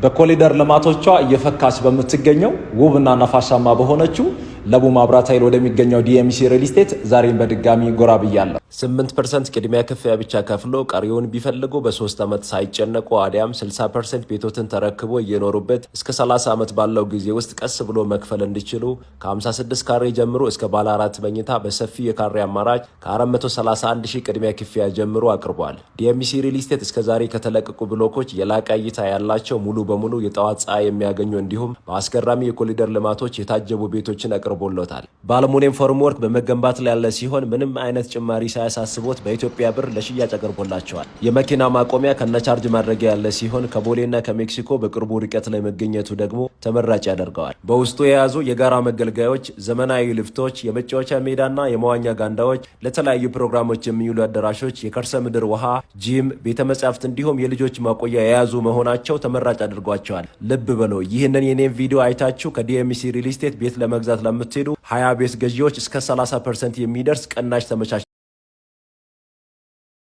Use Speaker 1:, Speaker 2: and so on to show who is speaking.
Speaker 1: በኮሊደር ልማቶቿ እየፈካች በምትገኘው ውብና ነፋሻማ በሆነችው ለቡ ማብራት ኃይል ወደሚገኘው ዲኤምሲ ሪል ስቴት ዛሬን በድጋሚ ጎራ ብያለሁ። 8% ቅድሚያ ክፍያ ብቻ ከፍሎ ቀሪውን ቢፈልጉ በ3 ዓመት ሳይጨነቁ አዲያም 60% ቤቶትን ተረክቦ እየኖሩበት እስከ 30 ዓመት ባለው ጊዜ ውስጥ ቀስ ብሎ መክፈል እንዲችሉ ከ56 ካሬ ጀምሮ እስከ ባለ 4 መኝታ በሰፊ የካሬ አማራጭ ከ431 ሺህ ቅድሚያ ክፍያ ጀምሮ አቅርቧል። ዲኤምሲ ሪል ስቴት እስከዛሬ ከተለቀቁ ብሎኮች የላቀ እይታ ያላቸው ሙሉ በሙሉ የጠዋት ፀሐይ የሚያገኙ እንዲሁም በአስገራሚ የኮሊደር ልማቶች የታጀቡ ቤቶችን አቅርቦሎታል። በአልሙኒየም ፎርምወርክ በመገንባት ላይ ያለ ሲሆን ምንም አይነት ጭማሪ ሳያሳስቦት በኢትዮጵያ ብር ለሽያጭ አቅርቦላቸዋል። የመኪና ማቆሚያ ከነቻርጅ ማድረጊያ ያለ ሲሆን ከቦሌና ከሜክሲኮ በቅርቡ ርቀት ላይ መገኘቱ ደግሞ ተመራጭ ያደርገዋል። በውስጡ የያዙ የጋራ መገልገያዎች፣ ዘመናዊ ልፍቶች፣ የመጫወቻ ሜዳና የመዋኛ ጋንዳዎች፣ ለተለያዩ ፕሮግራሞች የሚውሉ አዳራሾች፣ የከርሰ ምድር ውሃ፣ ጂም፣ ቤተ መጻሕፍት እንዲሁም የልጆች ማቆያ የያዙ መሆናቸው ተመራጭ አድርጓቸዋል። ልብ በለው ይህንን የኔም ቪዲዮ አይታችሁ ከዲኤምሲ ሪል ስቴት ቤት ለመግዛት ለምትሄዱ 20 ቤት ገዢዎች እስከ 30% የሚደርስ ቅናሽ ተመቻችቷል።